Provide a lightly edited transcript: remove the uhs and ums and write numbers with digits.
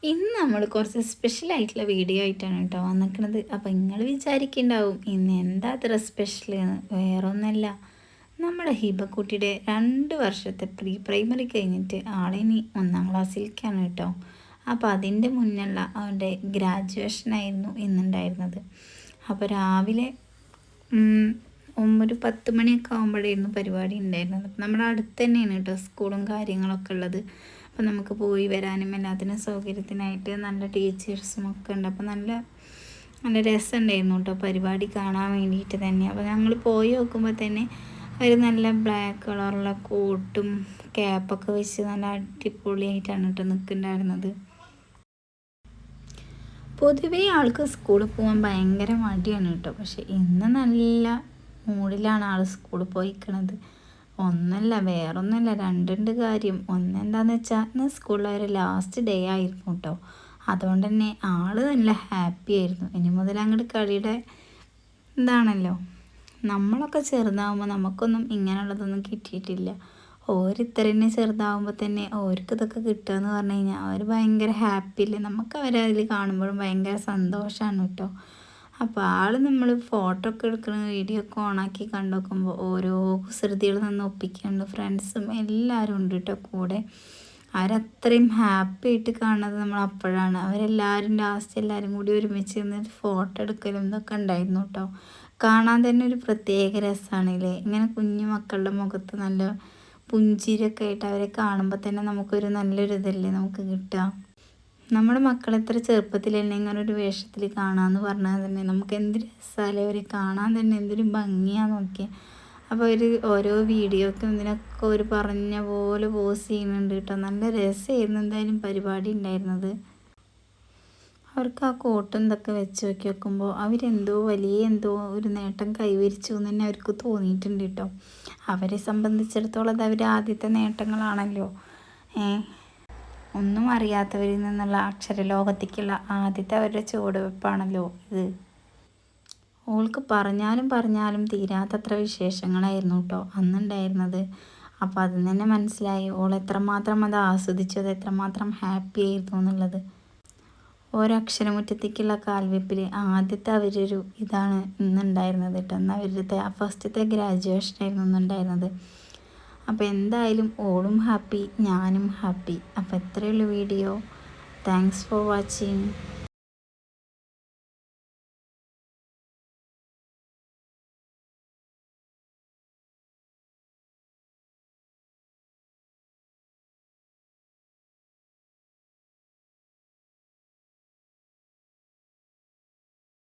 ഇന്ന് നമ്മൾ കുറച്ച് സ്പെഷ്യൽ ആയിട്ടുള്ള വീഡിയോ ആയിട്ടാണ് കേട്ടോ വന്നിരിക്കുന്നത്. അപ്പോൾ നിങ്ങൾ വിചാരിക്കുന്നുണ്ടാവും ഇന്ന് എന്താ അത്ര സ്പെഷ്യൽ എന്ന്. വേറൊന്നല്ല, നമ്മുടെ ഹിബക്കുട്ടിയുടെ 2 വർഷത്തെ പ്രീ പ്രൈമറി കഴിഞ്ഞിട്ട് ആളിനി 1ാം ക്ലാസ്സിലേക്കാണ് കേട്ടോ. അപ്പോൾ അതിൻ്റെ മുന്നുള്ള അവൻ്റെ ഗ്രാജുവേഷനായിരുന്നു ഇന്നുണ്ടായിരുന്നത്. അപ്പോൾ രാവിലെ ഒരു 10 മണിയൊക്കെ ആകുമ്പോഴായിരുന്നു പരിപാടി ഉണ്ടായിരുന്നത്. അപ്പോൾ നമ്മുടെ അടുത്ത് തന്നെയാണ് കേട്ടോ സ്കൂളും കാര്യങ്ങളൊക്കെ ഉള്ളത്. അപ്പോൾ നമുക്ക് പോയി വരാനും എല്ലാത്തിനും സൗകര്യത്തിനായിട്ട് നല്ല ടീച്ചേഴ്സും ഒക്കെ ഉണ്ട്. അപ്പോൾ നല്ല നല്ല രസമുണ്ടായിരുന്നു കേട്ടോ പരിപാടി കാണാൻ വേണ്ടിയിട്ട് തന്നെ. അപ്പോൾ ഞങ്ങൾ പോയി നോക്കുമ്പോൾ തന്നെ അവർ നല്ല ബ്ലാക്ക് കളറുള്ള കോട്ടും ക്യാപ്പൊക്കെ വെച്ച് നല്ല അടിപൊളിയായിട്ടാണ് കേട്ടോ നിൽക്കുന്നുണ്ടായിരുന്നത്. പൊതുവേ ആൾക്ക് സ്കൂളിൽ പോകാൻ ഭയങ്കര മടിയാണ് കേട്ടോ. പക്ഷെ ഇന്ന് നല്ല മൂഡിലാണ് ആൾ സ്കൂളിൽ പോയിക്കണത്. ഒന്നല്ല വേറൊന്നല്ല, രണ്ടുണ്ട് കാര്യം. ഒന്നെന്താണെന്ന് വെച്ചാൽ ഇന്ന് സ്കൂളിൽ ലാസ്റ്റ് ഡേ ആയിരുന്നു കേട്ടോ. അതുകൊണ്ട് തന്നെ ആൾ നല്ല ഹാപ്പി ആയിരുന്നു. ഇനി മുതൽ അങ്ങോട്ട് കളിയുടെ ഇതാണല്ലോ. നമ്മളൊക്കെ ചെറുതാവുമ്പോൾ നമുക്കൊന്നും ഇങ്ങനെയുള്ളതൊന്നും കിട്ടിയിട്ടില്ല. ഓരിത്രന്നെ ചെറുതാവുമ്പോൾ തന്നെ ഓർക്ക് ഇതൊക്കെ കിട്ടുക എന്ന് പറഞ്ഞു കഴിഞ്ഞാൽ അവർ ഭയങ്കര ഹാപ്പിയില്ലേ. നമുക്ക് അവരതിൽ കാണുമ്പോഴും ഭയങ്കര സന്തോഷമാണ് കേട്ടോ. അപ്പോൾ ആൾ നമ്മൾ ഫോട്ടോ ഒക്കെ എടുക്കുന്ന വീഡിയോ ഒക്കെ ഓണാക്കി കണ്ടു നോക്കുമ്പോൾ ഓരോ കുസൃതികൾ നിന്ന് ഒപ്പിക്കുന്നുണ്ട്. ഫ്രണ്ട്സും എല്ലാവരും ഉണ്ട് കേട്ടോ കൂടെ. അവരത്രയും ഹാപ്പി ആയിട്ട് കാണുന്നത് നമ്മൾ അപ്പോഴാണ്. അവരെല്ലാവരും ലാസ്റ്റ് എല്ലാവരും കൂടി ഒരുമിച്ച് നിന്ന് ഫോട്ടോ എടുക്കലും ഇതൊക്കെ ഉണ്ടായിരുന്നു കേട്ടോ. കാണാൻ തന്നെ ഒരു പ്രത്യേക രസമാണല്ലേ. ഇങ്ങനെ കുഞ്ഞു മക്കളുടെ മുഖത്ത് നല്ല പുഞ്ചിരിയൊക്കെ ആയിട്ട് അവരെ കാണുമ്പോൾ തന്നെ നമുക്കൊരു നല്ലൊരു ഇതല്ലേ നമുക്ക് കിട്ടുക. നമ്മുടെ മക്കൾ എത്ര ചെറുപ്പത്തിൽ തന്നെ ഇങ്ങനെ ഒരു വേഷത്തിൽ കാണാമെന്ന് പറഞ്ഞാൽ തന്നെ നമുക്ക് എന്ത് രസമല്ലേ. അവർ കാണാൻ തന്നെ എന്തൊരു ഭംഗിയാന്ന് നോക്കിയാൽ. അപ്പോൾ അവർ ഓരോ വീഡിയോക്കും ഇതിനൊക്കെ ഒരു പറഞ്ഞ പോലെ പോസ് ചെയ്യുന്നുണ്ട് കേട്ടോ. നല്ല രസമായിരുന്നു എന്തായാലും പരിപാടി ഉണ്ടായിരുന്നത്. അവർക്ക് ആ കോട്ടും ഇതൊക്കെ വെച്ച് നോക്കുമ്പോൾ അവരെന്തോ എന്തോ ഒരു നേട്ടം കൈവരിച്ചു എന്ന് തന്നെ അവർക്ക് തോന്നിയിട്ടുണ്ട് കേട്ടോ. അവരെ സംബന്ധിച്ചിടത്തോളം അത് അവരുടെ ആദ്യത്തെ നേട്ടങ്ങളാണല്ലോ. ഒന്നും അറിയാത്തവരിൽ നിന്നുള്ള അക്ഷരലോകത്തേക്കുള്ള ആദ്യത്തെ അവരുടെ ചുവടുവെപ്പാണല്ലോ ഇത്. ഓൾക്ക് പറഞ്ഞാലും തീരാത്തത്ര വിശേഷങ്ങളായിരുന്നു കേട്ടോ അന്നുണ്ടായിരുന്നത്. അപ്പോൾ അതിൽ തന്നെ മനസ്സിലായി ഓൾ എത്രമാത്രം അത് ആസ്വദിച്ചു, അത് എത്രമാത്രം ഹാപ്പി ആയിരുന്നു എന്നുള്ളത്. ഒരക്ഷരമുറ്റത്തേക്കുള്ള കാൽവെപ്പിൽ ആദ്യത്തെ അവരൊരു ഇതാണ് ഇന്നുണ്ടായിരുന്നത് കേട്ടോ. എന്നാൽ അവരുടെ ഫസ്റ്റത്തെ ഗ്രാജുവേഷനായിരുന്നു ഇന്നുണ്ടായിരുന്നത്. അപ്പോൾ എന്തായാലും ഓളും ഹാപ്പി, ഞാനും ഹാപ്പി. അപ്പോൾ ഇത്രയുള്ള വീഡിയോ. Thanks for watching.